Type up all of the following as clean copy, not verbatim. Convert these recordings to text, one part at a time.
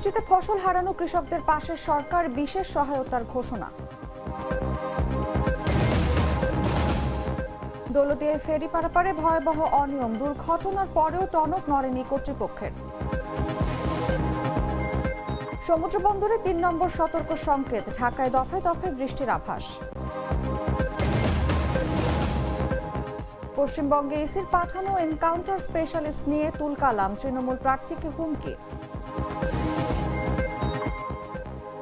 বৃষ্টিতে ফসল হারানো কৃষকদের পাশে সরকার বিশেষ সহায়তার ঘোষণা। দৌলতদিয়ায় ফেরি পারাপারে ভয়াবহ অনিয়ম, দুর্ঘটনার পরেও টনক নড়েনি কর্তৃপক্ষের। সমুদ্র বন্দরে ৩ নম্বর সতর্ক সংকেত, ঢাকায় দফায় দফায় বৃষ্টির আভাস। পশ্চিমবঙ্গে ইসির পাঠানো এনকাউন্টার স্পেশালিস্ট নিয়ে তুলকালাম, তৃণমূল প্রার্থীকে হুমকি।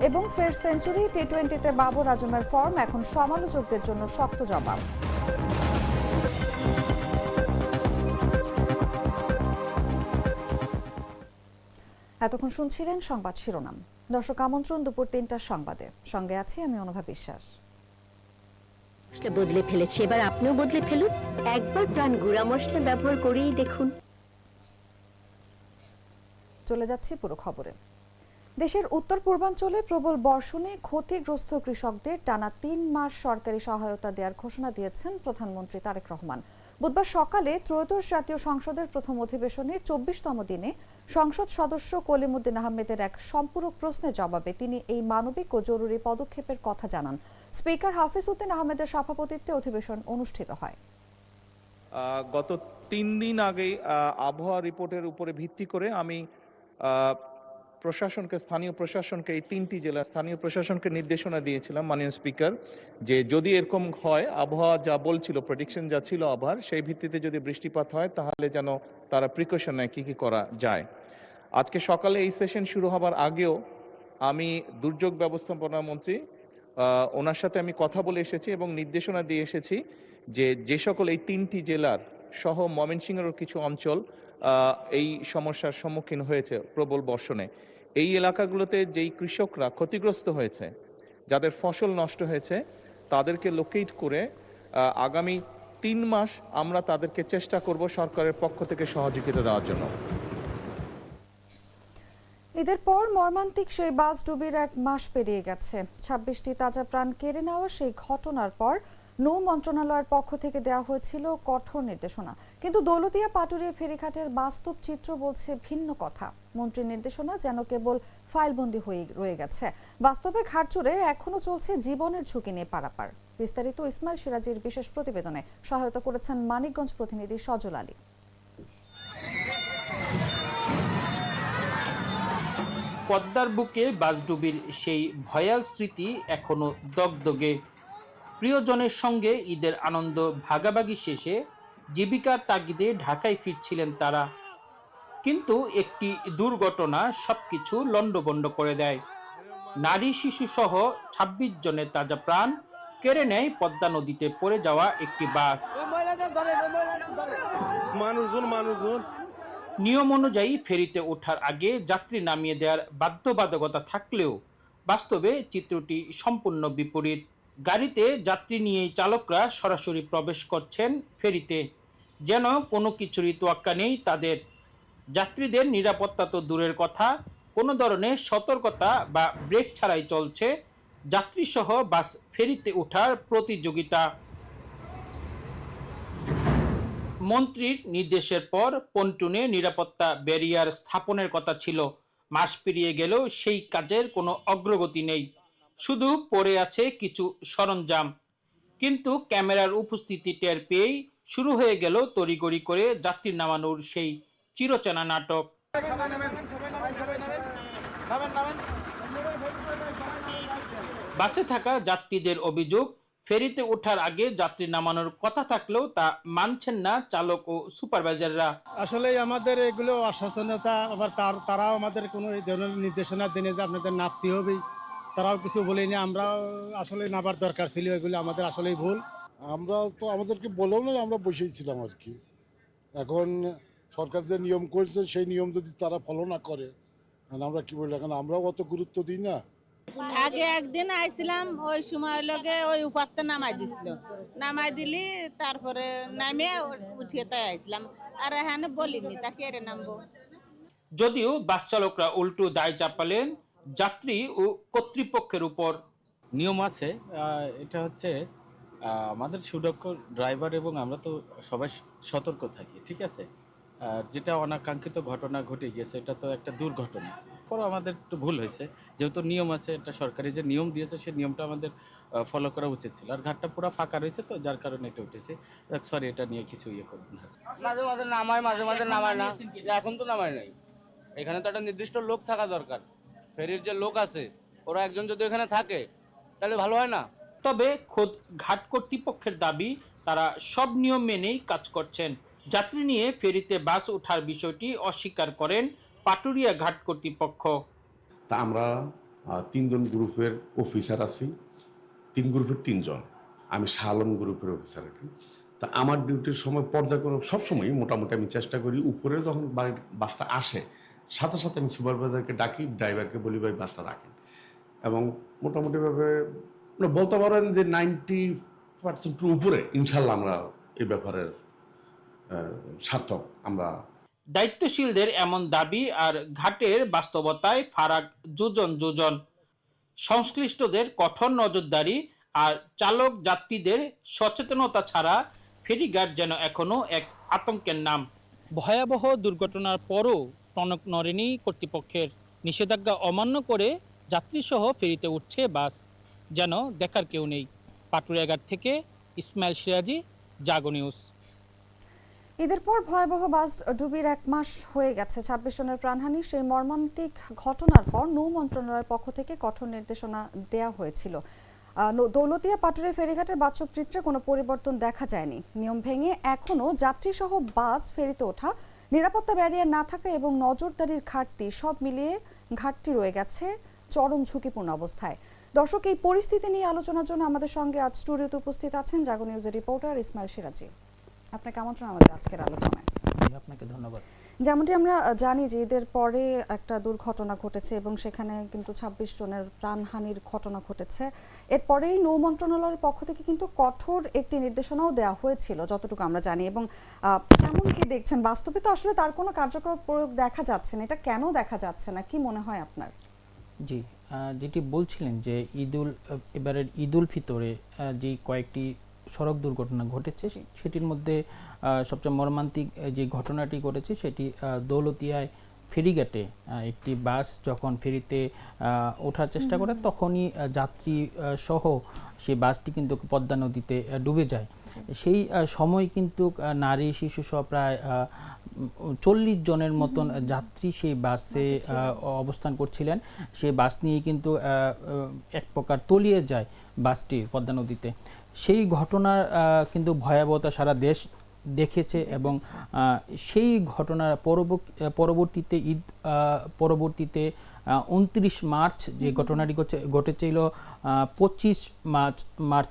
এবং ফের সেঞ্চুরি, টি-20তে বাবর আজমের ফর্ম, এখন সমালোচকদের জন্য শক্ত জবাব। এতক্ষণ শুনছিলেন সংবাদ শিরোনাম। দর্শক, আমন্ত্রণ দুপুর ৩টার সংবাদে, সঙ্গে আছি আমি অনুভা বিশ্বাস। বদলে ফেলেছি, এবার আপনিও বদলে ফেলুন। একবার প্রাণ গুঁড়া মশলা ব্যবহার করেই দেখুন। চলে যাচ্ছি পুরো খবরে। দেশের উত্তর পূর্বাঞ্চলে প্রবল বর্ষণে ক্ষতিগ্রস্ত কৃষকদের টানা ৩ মাস সরকারি সহায়তা দেওয়ার ঘোষণা দিয়েছেন প্রধানমন্ত্রী তারেক রহমান। বুধবার সকালে ত্রয়োদশ জাতীয় সংসদের প্রথম অধিবেশনের ২৪তম দিনে সংসদ সদস্য কলিমুদ্দিন আহমেদের এক সম্পূরক প্রশ্নের জবাবে তিনি এই মানবিক ও জরুরি পদক্ষেপের কথা জানান। স্পিকার হাফিজ উদ্দিন আহমেদের সভাপতিত্বে অধিবেশন অনুষ্ঠিত হয়। গত ৩ দিন আগে আবহাওয়া রিপোর্টের উপরে ভিত্তি করে আমি স্থানীয় প্রশাসনকে, এই ৩টি জেলার স্থানীয় প্রশাসনকে নির্দেশনা দিয়েছিলাম মাননীয় স্পিকার, যে যদি এরকম হয়, আবহাওয়া যা বলছিল, প্রেডিকশন যা ছিল আবহাওয়ার, সেই ভিত্তিতে যদি বৃষ্টিপাত হয় তাহলে যেন তারা প্রিকশন নেয়, কী করা যায়। আজকে সকালে এই সেশন শুরু হবার আগেও আমি দুর্যোগ ব্যবস্থাপনা মন্ত্রী, ওনার সাথে আমি কথা বলে এসেছি এবং নির্দেশনা দিয়ে এসেছি যে সকল এই 3টি জেলার সহ ময়মনসিংহেরও কিছু অঞ্চল এই সমস্যার সম্মুখীন হয়েছে প্রবল বর্ষণে, এই এলাকাগুলোতে যেই কৃষকরা ক্ষতিগ্রস্ত হয়েছে, যাদের ফসল নষ্ট হয়েছে, তাদেরকে লোকেট করে আগামী 3 মাস আমরা তাদেরকে চেষ্টা করব সরকারের পক্ষ থেকে সহযোগিতা দেওয়ার জন্য। ঈদের পর মর্মান্তিক সেই বাস ডুবির 1 মাস পেরিয়ে গেছে। ২৬টি তাজা প্রাণ কেড়ে নেওয়া সেই ঘটনার পর নৌ মন্ত্রণালয়ের পক্ষ থেকে দেওয়া হয়েছিল কঠোর নির্দেশনা, কিন্তু দৌলতদিয়া পাটুরিয়া ফেরিঘাটের বাস্তব চিত্র বলছে ভিন্ন কথা। মন্ত্রীর নির্দেশনা যেন কেবল ফাইলবন্দি হয়ে রয়ে গেছে, বাস্তবে ঘাট জুড়ে এখনো চলছে জীবনের ঝুঁকি নিয়ে পারাপার। বিস্তারিত ইসমাইল সিরাজির বিশেষ প্রতিবেদনে সহায়তা করেছেন মানিকগঞ্জ প্রতিনিধি সজল আলী। পদ্মার বুকে বাসডুবির সেই ভয়াল স্মৃতি এখনো দগদগে। প্রিয়জনের সঙ্গে ঈদের আনন্দ ভাগাভাগি শেষে জীবিকার তাগিদে ঢাকায় ফিরছিলেন তারা, কিন্তু একটি দুর্ঘটনা সবকিছু লন্ডভন্ড করে দেয়। নারী শিশু সহ ২৬ জনের তাজা প্রাণ কেড়ে নেয় পদ্মা নদীতে পড়ে যাওয়া একটি বাস। নিয়ম অনুযায়ী ফেরিতে ওঠার আগে যাত্রী নামিয়ে দেওয়ার বাধ্যবাধকতা থাকলেও বাস্তবে চিত্রটি সম্পূর্ণ বিপরীত। গাড়িতে যাত্রী নিয়েই চালকরা সরাসরি প্রবেশ করছেন ফেরিতে, যেন কোনো কিছুরই তোয়াক্কা নেই তাদের। যাত্রীদের নিরাপত্তা তো দূরের কথা, কোনো ধরনের সতর্কতা বা ব্রেক ছাড়াই চলছে যাত্রীসহ বাস ফেরিতে ওঠার প্রতিযোগিতা। মন্ত্রীর নির্দেশের পর পন্টুনে নিরাপত্তা ব্যারিয়ার স্থাপনের কথা ছিল, মাস পেরিয়ে গেলেও সেই কাজের কোনো অগ্রগতি নেই, শুধু পড়ে আছে কিছু সরঞ্জাম। কিন্তু ক্যামেরার উপস্থিতি টের পেয়েই শুরু হয়ে গেল তড়িঘড়ি করে যাত্রী নামানোর সেই চিরচেনা নাটক। বাসে থাকা যাত্রীদের অভিযোগ, ফেরিতে ওঠার আগে যাত্রী নামানোর কথা থাকলেও তা মানছেন না চালক ও সুপারভাইজাররা। আসলে আমাদের এগুলো অসচেতনতা, আবার তারাও আমাদের কোনো ধরনের নির্দেশনা দেনে যে আপনাদের নামতে হবেই, তারাও কিছু বলেনি। আমরাও আসলে নামার দরকার ছিল, এগুলো আমাদের আসলেই ভুল। আমরা তো আমাদেরকে বলেও নয়, আমরা বসেই ছিলাম আর কি। এখন সরকার যে নিয়ম করেছে সেই নিয়ম যদি তারা ফলো না করে, আমরা কি বলি, এখন আমরাও অত গুরুত্ব দিই না। আগে একদিন আইছিলাম, ওই সময় লগে ওই উপারতে নামাই দিছিল, নামাই দিলি তারপরে নামে উঠিয়ে তাই আইছিলাম, আর এখানে বলিনি তাকে এরে নামবো। যদিও বাস চালকরা উল্টো দায় চাপালেন যাত্রী ও কর্তৃপক্ষের উপর। নিয়ম আছে, এটা হচ্ছে আমাদের সুদক্ষ ড্রাইভার এবং আমরা তো সবাই সতর্ক থাকি, ঠিক আছে। যেটা অনাকাঙ্ক্ষিত ঘটনা ঘটে গেছে, এটা তো একটা দুর্ঘটনা, পরে আমাদের একটু ভুল হয়েছে, যেহেতু নিয়ম আছে, একটা সরকারি যে নিয়ম দিয়েছে সেই নিয়মটা আমাদের ফলো করা উচিত ছিল। আর ঘাটটা পুরো ফাঁকা রয়েছে, তো যার কারণে এটা উঠেছে। সরি, এটা নিয়ে কিছু ইয়ে করবেন না। মাঝে মাঝে নামায়, মাঝে মাঝে নামায় না। এখন তো নামায় নাই। এখানে তো একটা নির্দিষ্ট লোক থাকা দরকার। ফেরির যে লোক আছে, ওরা একজন যদি এখানে থাকে তাহলে ভালো হয় না? তবে খোদ ঘাট কর্তৃপক্ষের দাবি, তারা সব নিয়ম মেনেই কাজ করছেন। যাত্রী নিয়ে ফেরিতে বাস ওঠার বিষয়টি অস্বীকার করেন পাটুরিয়া ঘাট কর্তৃপক্ষ। তা আমরা 3 জন গ্রুপের অফিসার আছি, 3 গ্রুপের 3 জন, আমি শাহ আলম গ্রুপের অফিসার আর কি। তা আমার ডিউটির সময় পর্যায়ক্রমে সবসময় মোটামুটি আমি চেষ্টা করি, উপরে যখন বাসটা আসে সাথে সাথে আমি সুপারভাইজারকে ডাকি, ড্রাইভারকে বলি ভাই বাসটা রাখেন। এবং মোটামুটিভাবে বলতে পারেন যে 90% উপরে ইনশাল্লাহ আমরা এই ব্যাপারের সার্থক। আমরা দায়িত্বশীলদের এমন দাবি আর ঘাটের বাস্তবতায় ফারাক যোজন। সংশ্লিষ্টদের কঠোর নজরদারি আর চালক যাত্রীদের সচেতনতা ছাড়া ফেরিঘাট যেন এখনো এক আতঙ্কের নাম। ভয়াবহ দুর্ঘটনার পরও টনক নড়েনি কর্তৃপক্ষের। নিষেধাজ্ঞা অমান্য করে যাত্রীসহ ফেরিতে উঠছে বাস, যেন দেখার কেউ নেই। পাটুরিয়াঘাট থেকে ইসমাইল সিরাজি, জাগো নিউজ। ঈদের পর ভয়াবহ বাস ডুবির 1 মাস হয়ে গেছে। 26 জনের প্রাণহানি। সেই মর্মান্তিক ঘটনার পর নৌ মন্ত্রণালয়ের পক্ষ থেকে কঠোর নির্দেশনা দেওয়া হয়েছিল। দৌলতিয়া পাটুরিয়া ফেরিঘাটের বাচকচিত্রে কোনো পরিবর্তন দেখা যায়নি। নিয়ম ভেঙে এখনও যাত্রীসহ বাস ফেরিতে ওঠা, নিরাপত্তা ব্যারিয়ার না থাকা এবং নজরদারির ঘাটতি, সব মিলিয়ে ঘাটতি রয়ে গেছে চরম ঝুঁকিপূর্ণ অবস্থায়। দর্শক, এই পরিস্থিতি নিয়ে আলোচনার জন্য আমাদের সঙ্গে আজ স্টুডিওতে উপস্থিত আছেন জাগো নিউজের রিপোর্টার ইসমাইল সিরাজি। আপনাকে আমন্ত্রণ আমাদের আজকের আলোচনায়। আপনাকে ধন্যবাদ। যেমনটি আমরা জানি যে ঈদের পরে একটা দুর্ঘটনা ঘটেছে এবং সেখানে কিন্তু 26 জনের প্রাণহানির ঘটনা ঘটেছে। এরপরেই নৌ মন্ত্রণালয়ের পক্ষ থেকে কিন্তু কঠোর একটি নির্দেশনাও দেওয়া হয়েছিল যতটুকু আমরা জানি। এবং কেমন কি দেখছেন? বাস্তবে তো আসলে তার কোনো কার্যকর প্রয়োগ দেখা যাচ্ছে না। এটা কেন দেখা যাচ্ছে না, কি মনে হয় আপনার? জি, যেটি বলছিলেন যে এবারের ঈদুল ফিতরে যে কয়েকটি সড়ক দুর্ঘটনা ঘটেছে, সেটির মধ্যে সবচেয়ে মর্মান্তিক যে ঘটনাটি ঘটেছে সেটি দৌলতিয়ায় ফেরিঘাটে একটি বাস যখন ফেরিতে ওঠার চেষ্টা করে তখনই যাত্রী সহ সেই বাসটি কিন্তু পদ্মা নদীতে ডুবে যায়। সেই সময় কিন্তু নারী শিশু সহ প্রায় 40 জনের মতন যাত্রী সেই বাসে অবস্থান করছিলেন। সেই বাস নিয়ে কিন্তু এক প্রকার তলিয়ে যায় বাসটি পদ্মা নদীতে। সেই ঘটনার কিন্তু ভয়াবহতা সারা দেশ দেখেছে এবং সেই ঘটনার পরবর্তীতে ঈদ পরবর্তীতে 29 মার্চ যে ঘটনাটি ঘটেছিল 25 মার্চ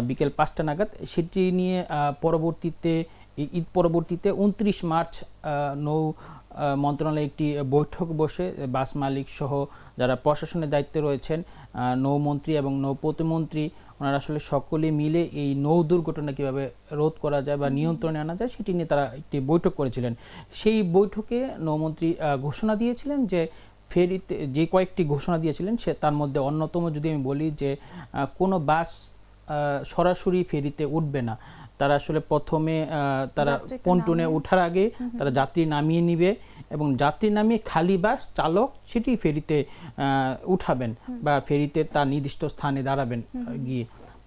বিকেল 5টা নাগাদ, সেটি নিয়ে পরবর্তীতে ঈদ পরবর্তীতে 29 মার্চ নৌ মন্ত্রণালয়ে একটি বৈঠক বসে বাস মালিক সহ যারা প্রশাসনের দায়িত্বে রয়েছেন, নৌমন্ত্রী এবং নৌ প্রতিমন্ত্রী, ওনারা আসলে সকলে মিলে এই নৌ দুর্ঘটনা কীভাবে রোধ করা যায় বা নিয়ন্ত্রণে আনা যায় সেটি নিয়ে তারা একটি বৈঠক করেছিলেন। সেই বৈঠকে নৌমন্ত্রী ঘোষণা দিয়েছিলেন যে ফেরিতে যে কয়েকটি ঘোষণা দিয়েছিলেন তার মধ্যে অন্যতম যদি আমি বলি যে কোনো বাস সরাসরি ফেরিতে উঠবে না। তারা আসলে প্রথমে তারা পন্টুনে ওঠার আগে তারা যাত্রী নামিয়ে নিবে এবং যাত্রী নামিয়ে খালি বাস চালক সেটি ফেরিতে উঠাবেন বা ফেরিতে তার নির্দিষ্ট স্থানে দাঁড়াবেন গিয়ে।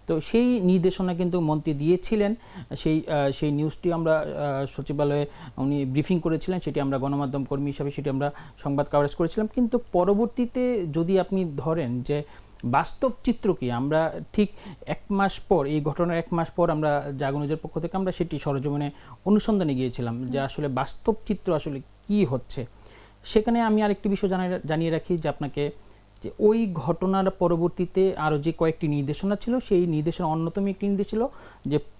তো সেই নির্দেশনা কিন্তু মন্ত্রী দিয়েছিলেন। সেই নিউজটি আমরা সচিবালয়ে উনি ব্রিফিং করেছিলেন, সেটি আমরা গণমাধ্যম কর্মী হিসাবে সেটি আমরা সংবাদ কভারেজ করেছিলাম। কিন্তু পরবর্তীতে যদি আপনি ধরেন যে বাস্তব চিত্র কি, আমরা ঠিক 1 মাস পর, এই ঘটনার 1 মাস পর আমরা জাগো নিউজের পক্ষ থেকে আমরা সেটি সরজমিনে অনুসন্ধানে গিয়েছিলাম যে আসলে বাস্তব চিত্র আসলে কি হচ্ছে। সেখানে আমি আরেকটি বিষয় জানিয়ে রাখি যে আপনাকে, যে ওই ঘটনার পরবর্তীতে আরও যে কয়েকটি নির্দেশনা ছিল, সেই নির্দেশনা অন্যতম একটি নির্দেশ ছিল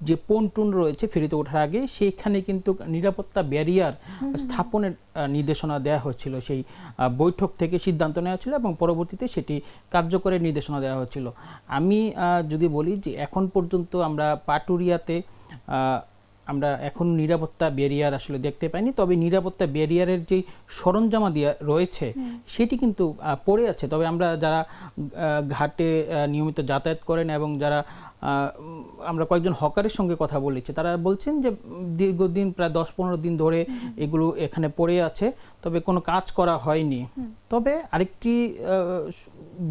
যে পন্টুন রয়েছে ফেরিতে ওঠার আগে সেইখানে কিন্তু নিরাপত্তা ব্যারিয়ার স্থাপনের নির্দেশনা দেওয়া হয়েছিল। সেই বৈঠক থেকে সিদ্ধান্ত নেওয়া ছিল এবং পরবর্তীতে সেটি কার্যকরের নির্দেশনা দেওয়া হয়েছিল। আমি যদি বলি যে এখন পর্যন্ত আমরা পাটুরিয়াতে আমরা এখন নিরাপত্তা ব্যারিয়ার আসলে দেখতে পাইনি, তবে নিরাপত্তা ব্যারিয়ারের যেই সরঞ্জামাদি রয়েছে সেটি কিন্তু পড়ে আছে। তবে আমরা যারা ঘাটে নিয়মিত যাতায়াত করেন এবং যারা আমরা কয়েকজন হকারের সঙ্গে কথা বলেছি, তারা বলছেন যে দীর্ঘদিন প্রায় 10-15 দিন ধরে এগুলো এখানে পড়ে আছে, তবে কোনো কাজ করা হয়নি। তবে আরেকটি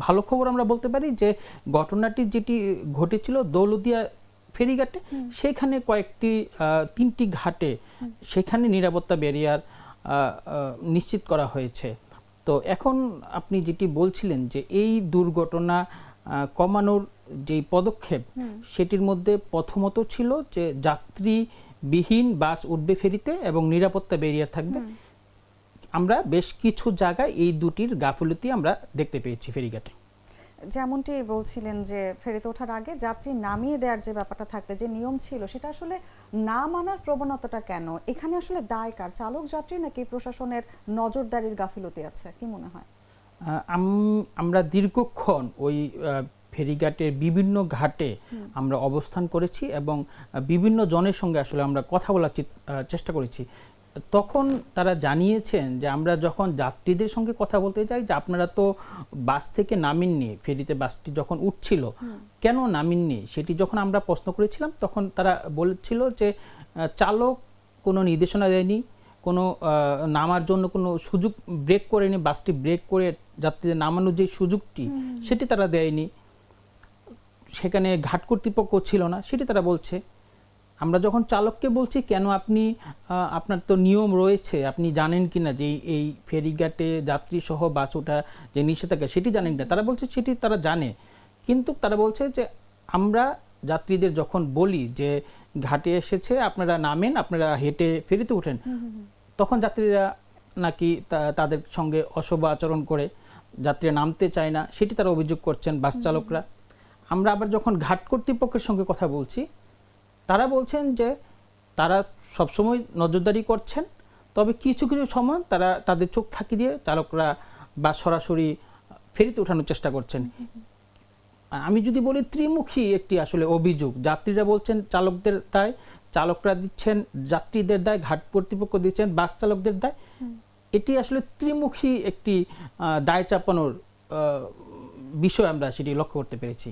ভালো খবর আমরা বলতে পারি যে ঘটনাটি যেটি ঘটেছিল দৌলতদিয়া ফেরিঘাটে, সেখানে কয়েকটি 3টি ঘাটে সেখানে নিরাপত্তা ব্যারিয়ার নিশ্চিত করা হয়েছে। তো এখন আপনি যেটি বলছিলেন যে এই দুর্ঘটনা কমানোর যেই পদক্ষেপ, সেটির মধ্যে প্রথমত ছিল যে যাত্রীবিহীন বাস উঠবে ফেরিতে এবং নিরাপত্তা ব্যারিয়ার থাকবে। আমরা বেশ কিছু জায়গায় এই দুটির গাফিলতি আমরা দেখতে পেয়েছি ফেরিঘাটে। যেমনটি বলছিলেন যে ফেরিতে ওঠার আগে যাত্রী নামিয়ে দেওয়ার যে ব্যাপারটা থাকলে যে নিয়ম ছিল, সেটা আসলে না মানার প্রবণতাটা কেন? এখানে আসলে দায় কার, চালক যাত্রী নাকি প্রশাসনের নজরদারির গাফিলতি আছে, কি মনে হয়? আমরা দীর্ঘক্ষণ ওই ফেরিঘাটের বিভিন্ন ঘাটে আমরা অবস্থান করেছি এবং বিভিন্ন জনের সঙ্গে আসলে আমরা কথা বলার চেষ্টা করেছি। তখন তারা জানিয়েছেন যে আমরা যখন যাত্রীদের সঙ্গে কথা বলতে যাই যে আপনারা তো বাস থেকে নামেননি, ফেরিতে বাসটি যখন উঠছিল কেন নামেননি, সেটি যখন আমরা প্রশ্ন করেছিলাম তখন তারা বলেছিল যে চালক কোনো নির্দেশনা দেয়নি, কোনো নামার জন্য কোনো সুযোগ ব্রেক করেনি, বাসটি ব্রেক করে যাত্রীদের নামানোর যে সুযোগটি সেটি তারা দেয়নি, সেখানে ঘাট কর্তৃপক্ষ ছিল না, সেটি তারা বলছে। আমরা যখন চালককে বলছি কেন আপনি আপনার তো নিয়ম রয়েছে, আপনি জানেন কি না যে এই ফেরিঘাটে যাত্রী সহ বাস ওঠা যে নিষেধাজ্ঞা সেটি জানেন না, তারা বলছে সেটি তারা জানে, কিন্তু তারা বলছে যে আমরা যাত্রীদের যখন বলি যে ঘাটে এসেছে আপনারা নামেন, আপনারা হেঁটে ফেরিতে ওঠেন, তখন যাত্রীরা নাকি তাদের সঙ্গে অশুভ আচরণ করে, যাত্রীরা নামতে চায় না, সেটি তারা অভিযোগ করছেন বাস চালকরা। আমরা আবার যখন ঘাট কর্তৃপক্ষের সঙ্গে কথা বলছি, তারা বলছেন যে তারা সবসময় নজরদারি করছেন, তবে কিছু কিছু সময় তারা তাদের চোখ ফাঁকি দিয়ে চালকরা বা সরাসরি ফেরিতে ওঠানোর চেষ্টা করছেন। আমি যদি বলি ত্রিমুখী একটি আসলে অভিযোগ, যাত্রীরা বলছেন চালকদের দায়, চালকরা দিচ্ছেন যাত্রীদের দায়, ঘাট কর্তৃপক্ষ দিচ্ছেন বাস চালকদের দায়। এটি আসলে ত্রিমুখী একটি দায় চাপানোর বিষয় আমরা সেটি লক্ষ্য করতে পেরেছি।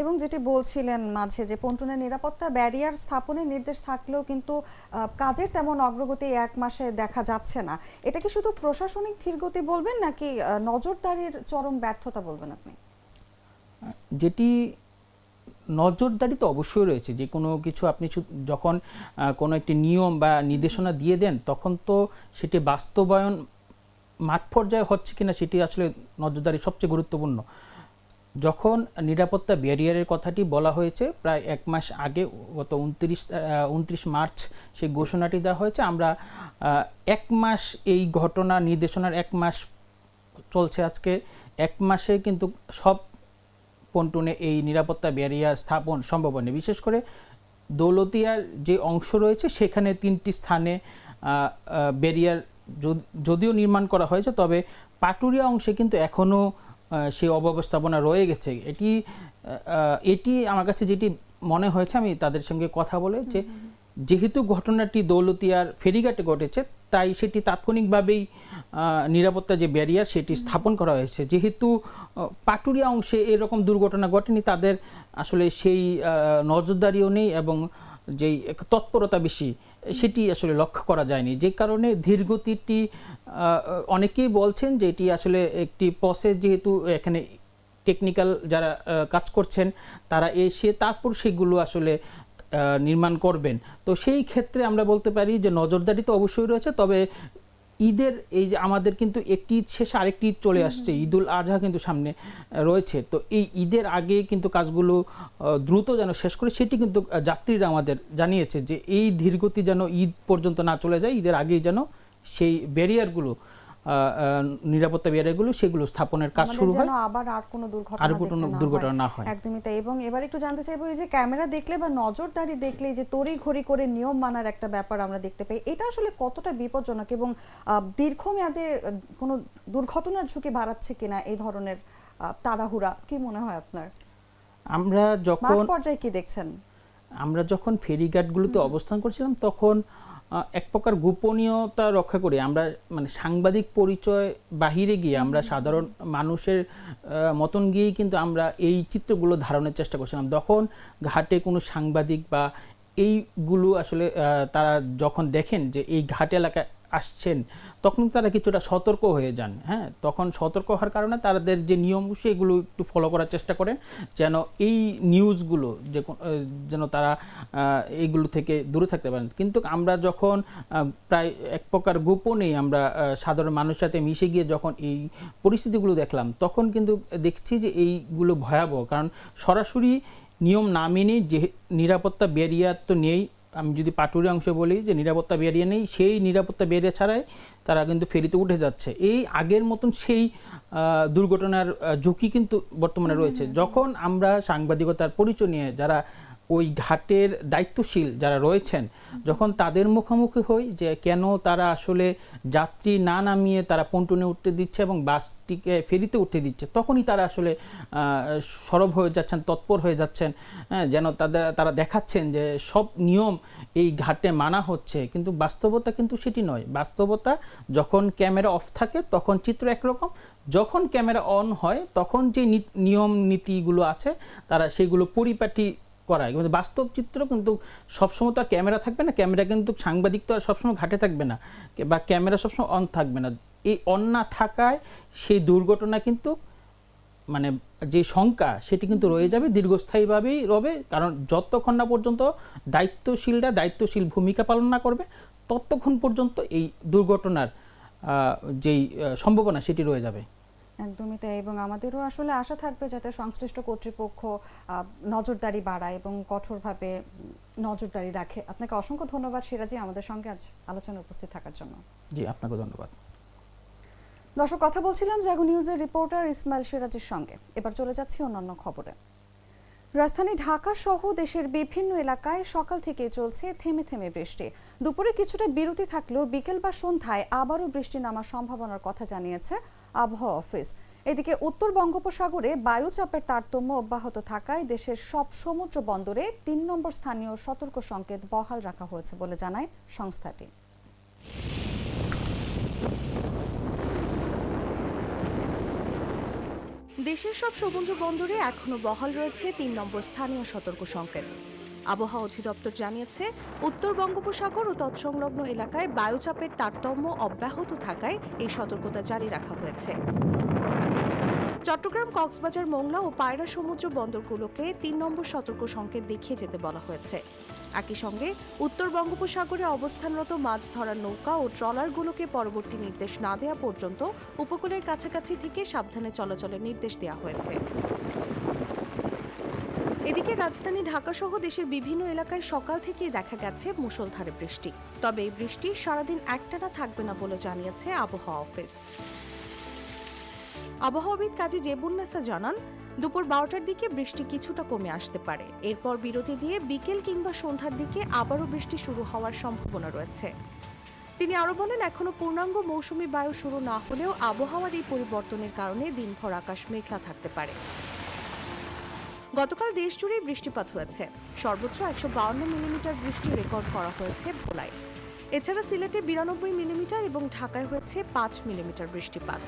এবং যেটি বলছিলেন মাঝে যে পন্টুনের নিরাপত্তা ব্যারিয়ার স্থাপনের নির্দেশ থাকলেও কিন্তু কাজের তেমন অগ্রগতি 1 মাসে দেখা যাচ্ছে না, এটা কি শুধু প্রশাসনিক ধীরগতি বলবেন নাকি নজরদারির চরম ব্যর্থতা বলবেন আপনি? যেটি নজরদারি তো অবশ্যই রয়েছে, যে কোনো কিছু আপনি যখন কোনো একটি নিয়ম বা নির্দেশনা দিয়ে দেন তখন তো সেটি বাস্তবায়ন মাঠ পর্যায়ে হচ্ছে কিনা সেটি আসলে নজরদারি সবচেয়ে গুরুত্বপূর্ণ। যখন নিরাপত্তা ব্যারিয়ারের কথাটি বলা হয়েছে প্রায় 1 মাস আগে, গত 29 মার্চ সেই ঘোষণাটি দেওয়া হয়েছে, আমরা 1 মাস এই ঘটনা নির্দেশনার 1 মাস চলছে আজকে, 1 মাসে কিন্তু সব পন্টুনে এই নিরাপত্তা ব্যারিয়ার স্থাপন সম্ভব হয়নি। বিশেষ করে দৌলতদিয়ার যে অংশ রয়েছে সেখানে 3টি স্থানে ব্যারিয়ার যদিও নির্মাণ করা হয়েছে, তবে পাটুরিয়া অংশে কিন্তু এখনও সেই অব্যবস্থাপনা রয়ে গেছে। এটি আমার কাছে যেটি মনে হয়েছে, আমি তাদের সঙ্গে কথা বলে, যে যেহেতু ঘটনাটি দৌলতদিয়ার ফেরিঘাটে ঘটেছে তাই সেটি তাৎক্ষণিকভাবেই নিরাপত্তা যে ব্যারিয়ার সেটি স্থাপন করা হয়েছে। যেহেতু পাটুরিয়া অংশে এরকম দুর্ঘটনা ঘটেনি, তাদের আসলে সেই নজরদারিও নেই এবং যেই তৎপরতা বেশি সেটি আসলে লক্ষ্য করা যায়নি, যে কারণে ধীরগতিটি অনেকেই বলছেন যে এটি আসলে একটি প্রসেস, যেহেতু এখানে টেকনিক্যাল যারা কাজ করছেন তারা এসে তারপর সেগুলো আসলে নির্মাণ করবেন। তো সেই ক্ষেত্রে আমরা বলতে পারি যে নজরদারি তো অবশ্যই রয়েছে, তবে ঈদের এই যে আমাদের কিন্তু একটি ঈদ শেষে আরেকটি ঈদ চলে আসছে, ঈদুল আজহা কিন্তু সামনে রয়েছে, তো এই ঈদের আগে কিন্তু কাজগুলো দ্রুত যেন শেষ করে সেটি কিন্তু যাত্রীরা আমাদের জানিয়েছে যে এই ধীরগতি যেন ঈদ পর্যন্ত না চলে যায়, ঈদের আগেই যেন সেই ব্যারিয়ারগুলো নিরাপত্তা ব্যারিয়ারগুলো সেগুলো স্থাপনের কাজ শুরু হয়, আবার আর কোনো দুর্ঘটনা না হয়। একদমই তাই। এবং এবার একটু জানতে চাইবো, এই যে ক্যামেরা দেখলে বা নজরদারি দেখলে যে তড়িঘড়ি করে নিয়ম মানার একটা ব্যাপার আমরা দেখতে পাই, এটা আসলে কতটা বিপজ্জনক এবং দীর্ঘমেয়াদে কোনো দুর্ঘটনার ঝুঁকি বাড়াচ্ছে কিনা এই ধরনের তাড়াহুড়া, কি মনে হয় আপনার? আমরা যখন মাঠ পর্যায়ে কি দেখছেন? আমরা যখন ফেরিঘাটগুলোতে অবস্থান করছিলাম তখন এক প্রকার গোপনীয়তা রক্ষা করে আমরা মানে সাংবাদিক পরিচয় বাহিরে গিয়ে আমরা সাধারণ মানুষের মতন গিয়েই কিন্তু আমরা এই চিত্রগুলো ধারণের চেষ্টা করছিলাম। তখন ঘাটে কোনো সাংবাদিক বা এইগুলো আসলে তারা যখন দেখেন যে এই ঘাট এলাকায় আসছেন, তখন তারা কিছুটা সতর্ক হয়ে যান। হ্যাঁ, তখন সতর্ক হওয়ার কারণে তাদের যে নিয়ম সেগুলো একটু ফলো করার চেষ্টা করেন, যেন এই নিউজগুলো যেন তারা এইগুলো থেকে দূরে থাকতে পারেন। কিন্তু আমরা যখন প্রায় এক প্রকার গোপনেই আমরা সাধারণ মানুষের সাথে মিশে গিয়ে যখন এই পরিস্থিতিগুলো দেখলাম, তখন কিন্তু দেখছি যে এইগুলো ভয়াবহ। কারণ সরাসরি নিয়ম না মেনে যে নিরাপত্তা ব্যারিয়ার তো নেই, আমি যদি পাটুরি অংশে বলি যে নিরাপত্তা ব্যারিয়ার নেই, সেই নিরাপত্তা ব্যারিয়ার ছাড়াই তারা কিন্তু ফেরিতে উঠে যাচ্ছে। এই আগের মতন সেই দুর্ঘটনার ঝুঁকি কিন্তু বর্তমানে রয়েছে। যখন আমরা সাংবাদিকতার পরিচয় নিয়ে যারা ওই ঘাটের দায়িত্বশীল যারা রয়েছেন, যখন তাদের মুখোমুখি হই যে কেন তারা আসলে যাত্রী না নামিয়ে তারা পন্টুনে উঠতে দিচ্ছে এবং বাসটিকে ফেরিতে উঠতে দিচ্ছে, তখনই তারা আসলে সরব হয়ে যাচ্ছেন, তৎপর হয়ে যাচ্ছেন। যেন তারা দেখাচ্ছেন যে সব নিয়ম এই ঘাটে মানা হচ্ছে, কিন্তু বাস্তবতা কিন্তু সেটি নয়। বাস্তবতা যখন ক্যামেরা অফ থাকে তখন চিত্র একরকম, যখন ক্যামেরা অন হয় তখন যে নিয়ম নীতিগুলো আছে তারা সেগুলো পরিপাটি করায়। কিন্তু বাস্তব চিত্র কিন্তু সবসময় তো আর ক্যামেরা থাকবে না, ক্যামেরা কিন্তু সাংবাদিক তো আর সবসময় ঘাটে থাকবে না, বা ক্যামেরা সবসময় অন থাকবে না। এই অন না থাকায় সেই দুর্ঘটনা কিন্তু মানে যে শঙ্কা সেটি কিন্তু রয়ে যাবে, দীর্ঘস্থায়ীভাবেই রবে। কারণ যতক্ষণ না পর্যন্ত দায়িত্বশীলরা দায়িত্বশীল ভূমিকা পালন না করবে, ততক্ষণ পর্যন্ত এই দুর্ঘটনার যেই সম্ভাবনা সেটি রয়ে যাবে। একদমই তাই, এবং আমাদেরও আসলে আশা থাকবে যাতে সংশ্লিষ্ট কর্তৃপক্ষ নজরদারি বাড়ায় এবং কঠোরভাবে নজরদারি রাখে। আপনাকে অসংখ্য ধন্যবাদ সিরাজি আমাদের সঙ্গে আজ আলোচনায় উপস্থিত থাকার জন্য। জি, আপনাকে ধন্যবাদ। দর্শক, কথা বলছিলাম জাগো নিউজের রিপোর্টার ইসমাইল সিরাজির সঙ্গে। এবার চলে যাচ্ছি অন্যান্য খবরে। রাজধানী ঢাকা সহ দেশের বিভিন্ন এলাকায় সকাল থেকে চলছে থেমে থেমে বৃষ্টি। দুপুরে কিছুটা বিরতি থাকলেও বিকেল বা সন্ধ্যায় আবারও বৃষ্টি নামার সম্ভাবনার কথা জানিয়েছে আবহাওয়া অফিস। এদিকে উত্তর বঙ্গোপসাগরে বায়ুচাপের তারতম্য অব্যাহত থাকায় দেশের সব সমুদ্র বন্দরে ৩ নম্বর স্থানীয় সতর্ক সংকেত বহাল রাখা হয়েছে বলে জানায় সংস্থাটি। দেশের সব সমুদ্র বন্দরে এখনো বহাল রয়েছে ৩ নম্বর স্থানীয় সতর্ক সংকেত। আবহাওয়া অধিদপ্তর জানিয়েছে, উত্তর বঙ্গোপসাগর ও তৎসংলগ্ন এলাকায় বায়ুচাপের তারতম্য অব্যাহত থাকায় এই সতর্কতা জারি রাখা হয়েছে। চট্টগ্রাম, কক্সবাজার, মোংলা ও পায়রা সমুদ্র বন্দরগুলোকে ৩ নম্বর সতর্ক সংকেত দেখিয়ে যেতে বলা হয়েছে। একই সঙ্গে উত্তর বঙ্গোপসাগরে অবস্থানরত মাছ ধরার নৌকা ও ট্রলারগুলোকে পরবর্তী নির্দেশ না দেওয়া পর্যন্ত উপকূলের কাছাকাছি থেকে সাবধানে চলাচলের নির্দেশ দেওয়া হয়েছে। এদিকে রাজধানী ঢাকা সহ দেশের বিভিন্ন এলাকায় সকাল থেকেই দেখা গেছে মুষলধারে বৃষ্টি। তবে এই বৃষ্টি সারাদিন একটানা থাকবে না বলে জানিয়েছে আবহাওয়া অফিস। আবহাওয়াবিদ কাজী জেবুন্নেসা জানান, দুপুর 12টার দিকে বৃষ্টি কিছুটা কমে আসতে পারে। এরপর বিরতি দিয়ে বিকেল কিংবা সন্ধ্যার দিকে আবারও বৃষ্টি শুরু হওয়ার সম্ভাবনা রয়েছে। তিনি আরো বলেন, এখনো পূর্ণাঙ্গ মৌসুমী বায়ু শুরু না হলেও আবহাওয়ার এই পরিবর্তনের কারণে দিনভর আকাশ মেঘলা থাকতে পারে। গতকাল দেশজুড়ে বৃষ্টিপাত হয়েছে। সর্বোচ্চ 152 মিলিমিটার বৃষ্টি রেকর্ড করা হয়েছে ভোলায়। এছাড়া সিলেটে 92 মিলিমিটার এবং ঢাকায় হয়েছে 5 মিলিমিটার বৃষ্টিপাত।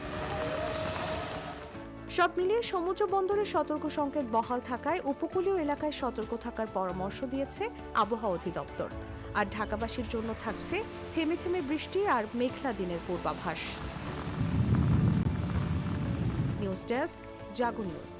সব মিলিয়ে সমুদ্র বন্দরে সতর্ক সংকেত বহাল থাকায় উপকূলীয় এলাকায় সতর্ক থাকার পরামর্শ দিয়েছে আবহাওয়া অধিদপ্তর। আর ঢাকাবাসীর জন্য থাকছে থেমে থেমে বৃষ্টি আর মেঘলা দিনের পূর্বাভাস। নিউজ ডেস্ক, জাগো নিউজ।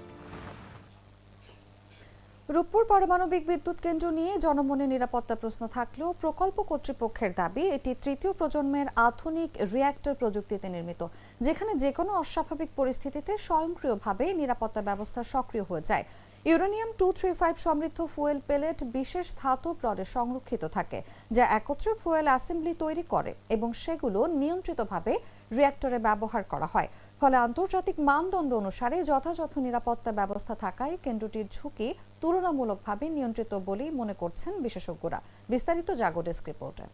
রূপপুর পারমাণবিক বিদ্যুৎ কেন্দ্র নিয়ে জনমনে নিরাপত্তা প্রশ্ন থাকলেও প্রকল্প কর্তৃপক্ষের দাবি এটি তৃতীয় প্রজন্মের আধুনিক রিঅ্যাক্টর প্রযুক্তিতে নির্মিত, যেখানে যে কোনো অস্বাভাবিক পরিস্থিতিতে স্বয়ংক্রিয়ভাবে নিরাপত্তা ব্যবস্থা সক্রিয় হয়ে যায়। ইউরেনিয়াম 235 সমৃদ্ধ ফুয়েল পেলেট বিশেষ ধাতব রডে সংরক্ষিত থাকে, যা একত্রে ফুয়েল অ্যাসেম্বলি তৈরি করে এবং সেগুলো নিয়ন্ত্রিতভাবে রিঅ্যাক্টরে ব্যবহার করা হয়। ফলে আন্তর্জাতিক মানদণ্ড অনুসারে যথাযথ নিরাপত্তা ব্যবস্থা থাকায় কেন্দ্রটির ঝুঁকি তুলনামূলকভাবে নিয়ন্ত্রিত বলেই মনে করছেন বিশেষজ্ঞরা। বিস্তারিত জাগো ডেস্ক রিপোর্টে।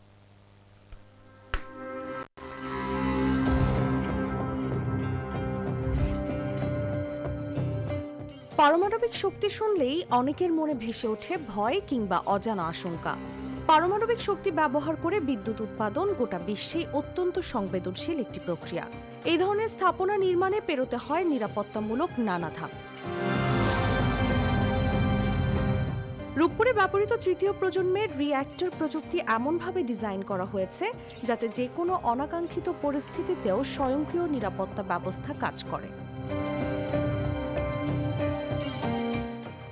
পারমাণবিক শক্তি শুনলেই অনেকের মনে ভেসে ওঠে ভয় কিংবা অজানা আশঙ্কা। পারমাণবিক শক্তি ব্যবহার করে বিদ্যুৎ উৎপাদন গোটা বিশ্বে অত্যন্ত সংবেদনশীল একটি প্রক্রিয়া। এই ধরনের স্থাপনা নির্মাণে পেরোতে হয় নিরাপত্তামূলক নানা ধাপ। রূপপুরে ব্যবহৃত তৃতীয় প্রজন্মের রিঅ্যাক্টর প্রযুক্তি এমনভাবে ডিজাইন করা হয়েছে যাতে যে কোনো অনাকাঙ্ক্ষিত পরিস্থিতিতেও স্বয়ংক্রিয় নিরাপত্তা ব্যবস্থা কাজ করে।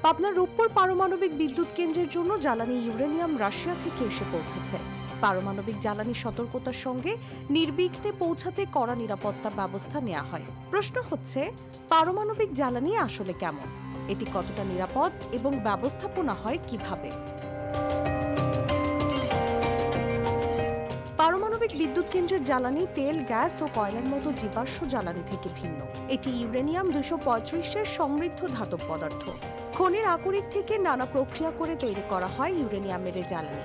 পাবনার রূপপুর পারমাণবিক বিদ্যুৎ কেন্দ্রের জন্য জ্বালানি ইউরেনিয়াম রাশিয়া থেকে এসে পৌঁছেছে। পারমাণবিক জ্বালানি সতর্কতার সঙ্গে নির্বিঘ্নে পৌঁছাতে কড়া নিরাপত্তা ব্যবস্থা নেওয়া হয়। প্রশ্ন হচ্ছে, পারমাণবিক জ্বালানি আসলে কেমন, এটি কতটা নিরাপদ এবং ব্যবস্থাপনা হয় কিভাবে? পারমাণবিক বিদ্যুৎ কেন্দ্রের জ্বালানি তেল, গ্যাস ও কয়লার মতো জীবাশ্ম জ্বালানি থেকে ভিন্ন। এটি ইউরেনিয়াম 235-এর সমৃদ্ধ ধাতব পদার্থ। খনির আকরিক থেকে নানা প্রক্রিয়া করে তৈরি করা হয় ইউরেনিয়ামের এই জ্বালানি।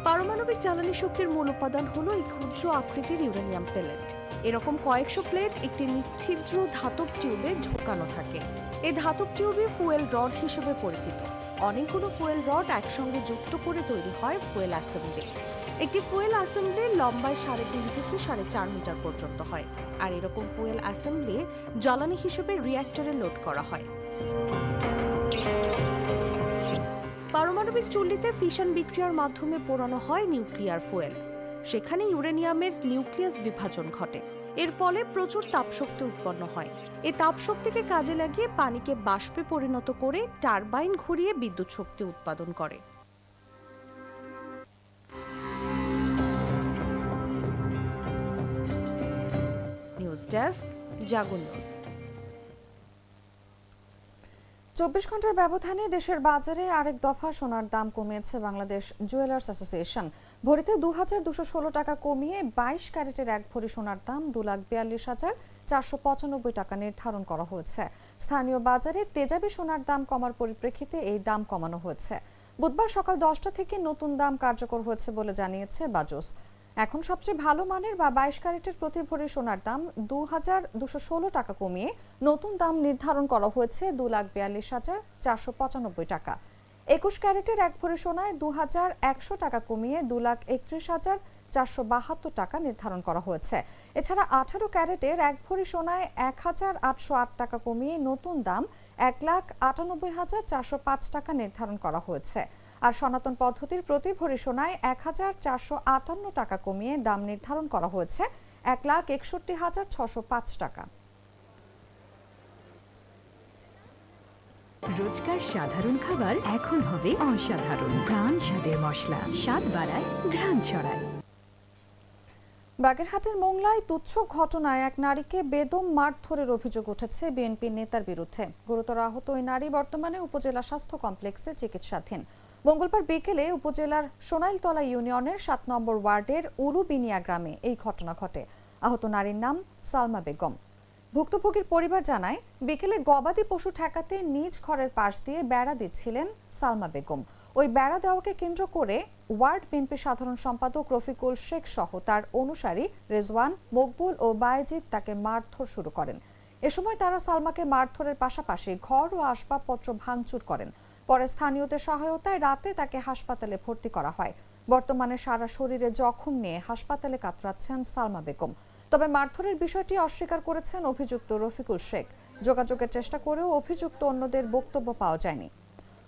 পারমাণবিক জ্বালানি শক্তির মূল উপাদান হলো এই ক্ষুদ্র আকৃতির ইউরেনিয়াম পেলেট। এরকম কয়েকশো প্লেট একটি নিচ্ছিদ্র ধাতব টিউবে ঢোকানো থাকে। এই ধাতব টিউবে ফুয়েল রড হিসেবে পরিচিত। অনেকগুলো ফুয়েল রড একসঙ্গে যুক্ত করে তৈরি হয় ফুয়েল অ্যাসেম্বলি। একটি ফুয়েল অ্যাসেম্বলি লম্বায় 3.5 থেকে 4.5 মিটার পর্যন্ত হয়। আর এরকম ফুয়েল অ্যাসেম্বলি জ্বালানি হিসেবে রিঅ্যাক্টরে লোড করা হয়। পারমাণবিক চুল্লিতে ফিশন বিক্রিয়ার মাধ্যমে পোড়ানো হয় নিউক্লিয়ার ফুয়েল। সেখানে ইউরেনিয়ামের নিউক্লিয়াস বিভাজন ঘটে। এর ফলে প্রচুর তাপশক্তি উৎপন্ন হয়। এই তাপশক্তিকে কাজে লাগিয়ে পানিকে বাষ্পে পরিণত করে টারবাইন ঘুরিয়ে বিদ্যুৎ শক্তি উৎপাদন করে। নিউজ ডেস্ক, জাগো নিউজ। 24 ঘন্টার ব্যবধানে দেশের বাজারে আরেক দফা সোনার দাম কমিয়েছে বাংলাদেশ জুয়েলার্স অ্যাসোসিয়েশন। ভরিতে 2216 টাকা কমিয়ে 22 ক্যারেটের 1 ভরি সোনার দাম 2,42,495 টাকা নির্ধারণ করা হয়েছে। স্থানীয় বাজারে তেজাবি সোনার দাম কমার পরিপ্রেক্ষিতে এই দাম কমানো হয়েছে। বুধবার সকাল 10টা থেকে নতুন দাম কার্যকর হয়েছে বলে জানিয়েছে বাজুস। এখন সবচেয়ে ভালো মানের বা 22 ক্যারেটের প্রতি ভরি সোনার দাম 2216 টাকা কমিয়ে নতুন দাম নির্ধারণ করা হয়েছে 2,42,495 টাকা। 21 ক্যারেটের 1 ভরি সোনায় 2100 টাকা কমিয়ে 2,31,472 টাকা নির্ধারণ করা হয়েছে। এছাড়া 18 ক্যারেটের 1 ভরি সোনায় 1,808 টাকা কমিয়ে নতুন দাম 1,98,405 টাকা নির্ধারণ করা হয়েছে। আর সনাতন পদ্ধতির প্রতি ভরি সোনায় 1,458 টাকা কমিয়ে দাম নির্ধারণ করা হয়েছে 1,61,605 টাকা। রোজকার সাধারণ খাবার এখন হবে অসাধারণ। প্রাণ স্বাদের মশলা, স্বাদ বাড়ায়, ঘ্রাণ ছড়ায়। বাগেরহাটের মোংলায় তুচ্ছ ঘটনায় এক নারীকে বেদম মারধরের অভিযোগ উঠেছে বিএনপি নেতার বিরুদ্ধে। গুরুতর আহত ওই নারী বর্তমানে উপজেলা স্বাস্থ্য কমপ্লেক্সে চিকিৎসাধীন। মঙ্গলবার বিকেলে উপজেলার সোনাইলতলা ইউনিয়নের 7 নম্বর ওয়ার্ডের উরুবিনিয়া গ্রামে এই ঘটনা ঘটে। আহত নারীর নাম সালমা বেগম। ভুক্তভোগীর পরিবার জানায়, বিকেলে গবাদি পশু ঠেকাতে নিজ ঘরের পাশ দিয়ে বেড়া দিচ্ছিলেন সালমা বেগম। ওই বেড়া দেওয়াকে কেন্দ্র করে ওয়ার্ড বিএনপি সাধারণ সম্পাদক রফিকুল শেখ সহ তার অনুসারী রেজওয়ান, মকবুল ও বায়েজিদ তাকে মারধর শুরু করেন। এ সময় তারা সালমাকে মারধরের পাশাপাশি ঘর ও আসবাবপত্র ভাঙচুর করেন। পরে স্থানীয়দের সহায়তায় রাতে তাকে হাসপাতালে ভর্তি করা হয়। বর্তমানে সারা শরীরে জখম নিয়ে হাসপাতালে কাতরাচ্ছেন সালমা বেগম। তবে মারধরের বিষয়টি অস্বীকার করেছেন অভিযুক্ত রফিকুল শেখ। যোগাযোগের চেষ্টা করেও অভিযুক্ত অন্যদের বক্তব্য পাওয়া যায়নি।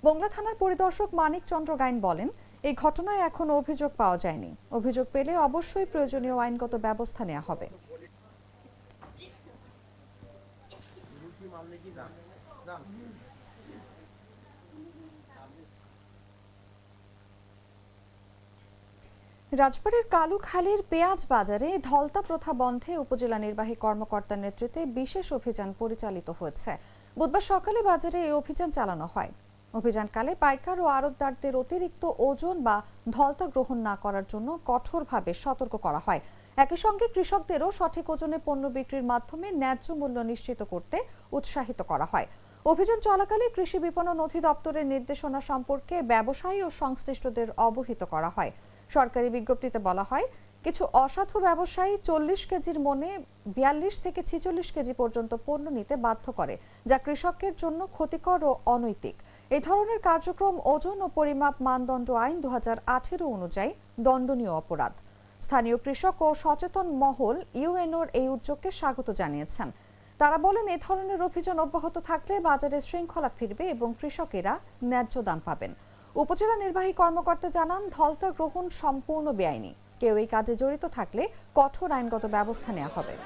মোংলা থানার পরিদর্শক মানিক চন্দ্র গাইন বলেন, এই ঘটনায় এখনো অভিযোগ পাওয়া যায়নি। অভিযোগ পেলে অবশ্যই প্রয়োজনীয় আইনগত ব্যবস্থা নেওয়া হবে। রাজবাড়ীর কালুখালীর পেঁয়াজ বাজারে ধলতা প্রথা বন্ধে উপজেলা নির্বাহী কর্মকর্তার নেতৃত্বে বিশেষ অভিযান পরিচালিত হয়েছে। বুধবার সকালে বাজারে এই অভিযান চালানো হয়। অভিযানকালে পাইকার ও আড়তদারদের অতিরিক্ত ওজন বা ধলতা গ্রহণ না করার জন্য কঠোরভাবে সতর্ক করা হয়। একই সঙ্গে কৃষকদেরও সঠিক ওজনে পণ্য বিক্রির মাধ্যমে ন্যায্য মূল্য নিশ্চিত করতে উৎসাহিত করা হয়। অভিযান চলাকালে কৃষি বিপণন অধিদপ্তরের নির্দেশনা সম্পর্কে ব্যবসায়ী ও সংশ্লিষ্টদের অবহিত করা হয়। সরকারি বিজ্ঞপ্তিতে বলা হয়, কিছু অসাধু ব্যবসায়ী 40 কেজির মনে 42 থেকে 46 কেজি পর্যন্ত পণ্য নিতে বাধ্য করে, যা কৃষকের জন্য ক্ষতিকর ও অনৈতিক। এই ধরনের কার্যক্রম ওজন ও পরিমাপ মানদণ্ড আইন 2018 অনুযায়ী দণ্ডনীয় অপরাধ। স্থানীয় কৃষক ও সচেতন মহল ইউএনওর এই উদ্যোগকে স্বাগত জানিয়েছেন। তারা বলেন, এ ধরনের অভিযান অব্যাহত থাকলে বাজারে শৃঙ্খলা ফিরবে এবং কৃষকেরা ন্যায্য দাম পাবেন। উপজেলা নির্বাহী কর্মকর্তা জানান, ধলতা গ্রহণ সম্পূর্ণ বেআইনি। কেউ এই কাজে জড়িত থাকলে কঠোর আইনগত ব্যবস্থা নেওয়া হবে।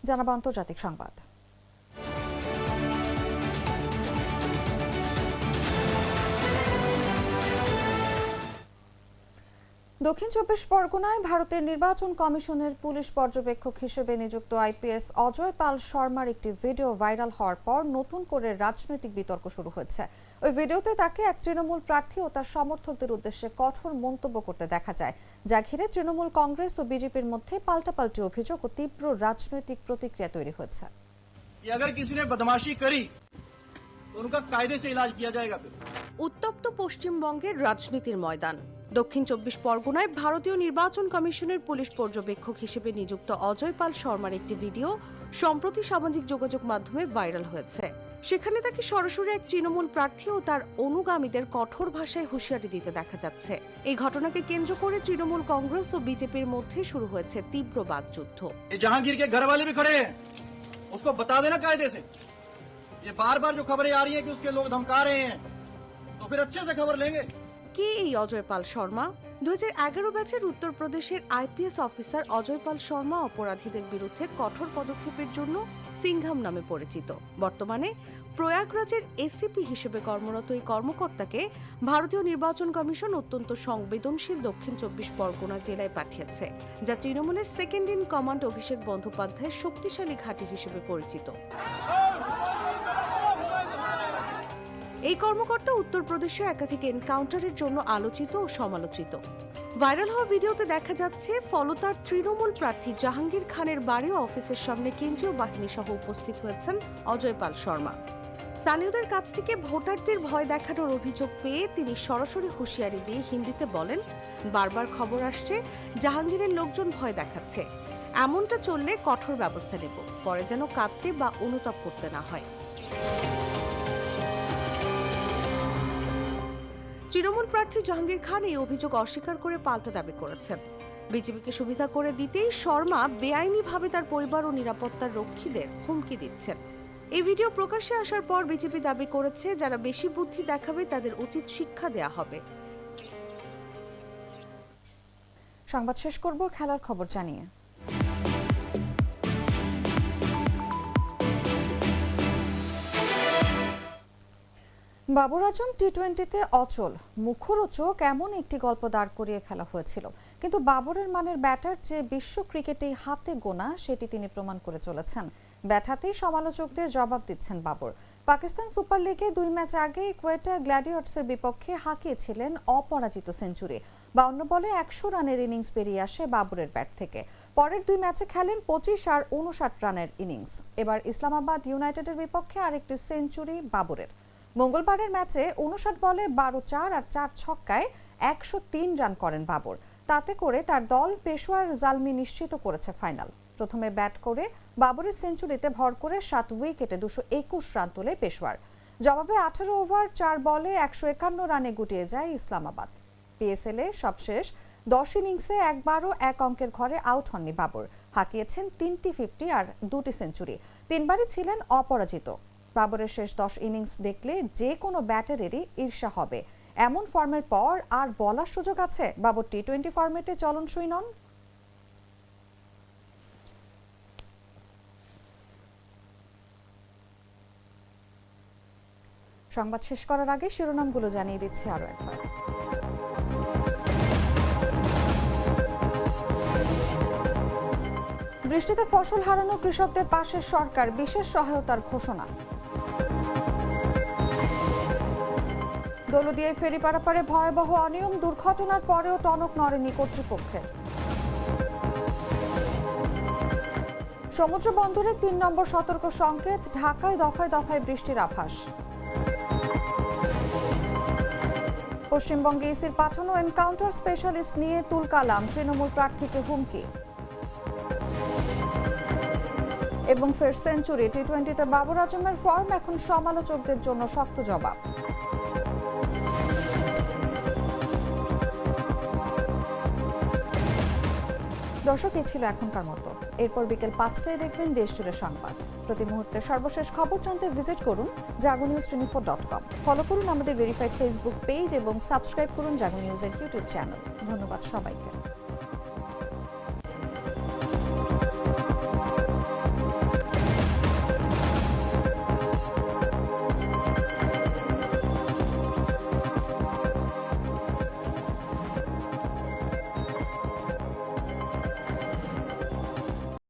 জানাবো আন্তর্জাতিক সংবাদ। দক্ষিণ চব্বিশ পরগনায় ভারতের নির্বাচন কমিশনের পুলিশ পর্যবেক্ষক হিসেবে নিযুক্ত আইপিএস অজয় পাল শর্মার একটি ভিডিও ভাইরাল হওয়ার পর নতুন করে রাজনৈতিক বিতর্ক শুরু হয়েছে। ওই ভিডিওতে তাকে এক তৃণমূল প্রার্থী ও তার সমর্থকদের উদ্দেশ্যে কঠোর মন্তব্য করতে দেখা যায়, যা ঘিরে তৃণমূল, কংগ্রেস ও বিজেপির মধ্যে পাল্টাপাল্টি অভিযোগ ও তীব্র রাজনৈতিক প্রতিক্রিয়া তৈরি হয়েছে। উত্তপ্ত পশ্চিমবঙ্গের রাজনীতির ময়দান। দক্ষিণ চব্বিশ পরগনায় ভারতীয় নির্বাচন কমিশনের পুলিশ পর্যবেক্ষক হিসেবে নিযুক্ত অজয় পাল শর্মার একটি ভিডিও সম্প্রতি সামাজিক যোগাযোগ মাধ্যমে ভাইরাল হয়েছে। সেখানে তাকে সরাসরি এক তৃণমূল প্রার্থী ও তার অনুগামীদের কঠোর ভাষায় হুঁশিয়ারি দিতে দেখা যাচ্ছে। এই ঘটনাকে কেন্দ্র করে তৃণমূল, কংগ্রেস ও বিজেপির মধ্যে শুরু হয়েছে তীব্র বাকযুদ্ধ। জাহাঙ্গীরকে ঘর वाले भी खड़े हैं, उसको बता देना कायदे से। ये बार-बार जो खबरें आ रही है कि उसके लोग धमका रहे हैं, तो फिर अच्छे से खबर लेंगे। কে এই অজয় পাল শর্মা? 2011 ব্যাচের উত্তরপ্রদেশের আইপিএস অফিসার অজয় পাল শর্মা অপরাধীদের বিরুদ্ধে কঠোর পদক্ষেপের জন্য সিংঘাম নামে পরিচিত। বর্তমানে প্রয়াগরাজের এসিপি হিসেবে কর্মরত এই কর্মকর্তাকে ভারতীয় নির্বাচন কমিশন অত্যন্ত সংবেদনশীল দক্ষিণ চব্বিশ পরগনা জেলায় পাঠিয়েছে, যা তৃণমূলের সেকেন্ড ইন কমান্ড অভিষেক বন্দ্যোপাধ্যায়ের শক্তিশালী ঘাঁটি হিসেবে পরিচিত। এই কর্মকর্তা উত্তরপ্রদেশে একাধিক এনকাউন্টারের জন্য আলোচিত ও সমালোচিত। ভাইরাল হওয়া ভিডিওতে দেখা যাচ্ছে ফলতার তৃণমূল প্রার্থী জাহাঙ্গীর খানের বাড়ি ও অফিসের সামনে কেন্দ্রীয় বাহিনী সহ উপস্থিত হয়েছেন অজয় পাল শর্মা। স্থানীয়দের কাছ থেকে ভোটারদের ভয় দেখানোর অভিযোগ পেয়ে তিনি সরাসরি হুঁশিয়ারি দিয়ে হিন্দিতে বলেন, বারবার খবর আসছে জাহাঙ্গীরের লোকজন ভয় দেখাচ্ছে, এমনটা চললে কঠোর ব্যবস্থা নেব, পরে যেন কাঁদতে বা অনুতাপ করতে না হয়। তৃণমূল প্রার্থী জাহাঙ্গীর খান এই অভিযোগ অস্বীকার করে পাল্টা দাবি করেছেন। বিজেপিকে সুবিধা করে দিতেই শর্মা বেআইনিভাবে তার পরিবার ও নিরাপত্তার রক্ষীদের হুমকি দিচ্ছেন। এই ভিডিও প্রকাশ্যে আসার পর বিজেপি দাবি করেছে, যারা বেশি বুদ্ধি দেখাবে তাদের উচিত শিক্ষা দেয়া হবে। সংবাদ শেষ করব খেলার খবর জানিয়ে। বাবর আজম টি-20তে অচল, মুখরোচক এমন একটি গল্প দাঁড় করিয়ে ফেলা হয়েছিল, কিন্তু বাবরের মানের ব্যাটার যে বিশ্ব ক্রিকেটেই হাতে গোনা সেটি তিনি প্রমাণ করে চলেছেন। ব্যাট হাতেই সমালোচকদের জবাব দিচ্ছেন বাবর। পাকিস্তান সুপার লিগে 2 ম্যাচ আগে কোয়েটা গ্ল্যাডিয়েটর্সের বিপক্ষে হাঁকিয়েছিলেন অপরাজিত সেঞ্চুরি। 52 বলে 100 রানের ইনিংস বেরিয়ে আসে বাবরের ব্যাট থেকে। পরের 2 ম্যাচে খেলেন 25 আর 59 রানের ইনিংস। এবার ইসলামাবাদ ইউনাইটেডের বিপক্ষে আরেকটি সেঞ্চুরি বাবরের। মঙ্গলবারের ম্যাচে 59 বলে 12-4 আর 4 ছক্কায় 103 রান করেন বাবর। তাতে করে তার দল পেশোয়ার জালমি নিশ্চিত করেছে ফাইনাল। প্রথমে ব্যাট করে বাবরের সেঞ্চুরিতে ভর করে 7 উইকেটে 221 রান তোলে পেশোয়ার। জবাবে 18 ওভার 4 বলে 151 রানে গুটিয়ে যায় ইসলামাবাদ। পিএসএলে সবশেষ 10 ইনিংসে একবারও এক অঙ্কের ঘরে আউট হননি বাবর। হাঁকিয়েছেন 3টি 50 আর 2টি সেঞ্চুরি। 3বারই ছিলেন অপরাজিত। বাবরের শেষ 10 ইনিংস দেখলে যে কোনো ব্যাটারেরই ঈর্ষা হবে। এমন ফর্মের পর আর বলার সুযোগ আছে বাবর টি-20 ফরম্যাটে চলনসই নন? সংবাদ শেষ করার আগে শিরোনামগুলো জানিয়ে দিচ্ছি আরো একবার। বৃষ্টিতে ফসল হারানো কৃষকদের পাশে সরকার, বিশেষ সহায়তার ঘোষণা। দৌলদিয়ায় ফেরি পারাপারে ভয়াবহ অনিয়ম, দুর্ঘটনার পরেও টনক নড়েনি কর্তৃপক্ষের। সমুদ্র বন্দরে 3 নম্বর সতর্ক সংকেত, ঢাকায় দফায় দফায় বৃষ্টির আভাস। পশ্চিমবঙ্গে ইসির পাঠানো এনকাউন্টার স্পেশালিস্ট নিয়ে তুলকালাম, তৃণমূল প্রার্থীকে হুমকি। এবং ফের সেঞ্চুরি, টি-20তে বাবর আজমের ফর্ম এখন সমালোচকদের জন্য শক্ত জবাব। দর্শক, এই ছিল এখনকার মতো। এরপর বিকেল 5টায় দেখবেন দেশ জুড়ে সংবাদ। প্রতি মুহূর্তের সর্বশেষ খবর জানতে ভিজিট করুন jagonews24.com। ফলো করুন আমাদের ভেরিফাইড ফেসবুক পেজ এবং সাবস্ক্রাইব করুন জাগো নিউজের ইউটিউব চ্যানেল। ধন্যবাদ সবাইকে।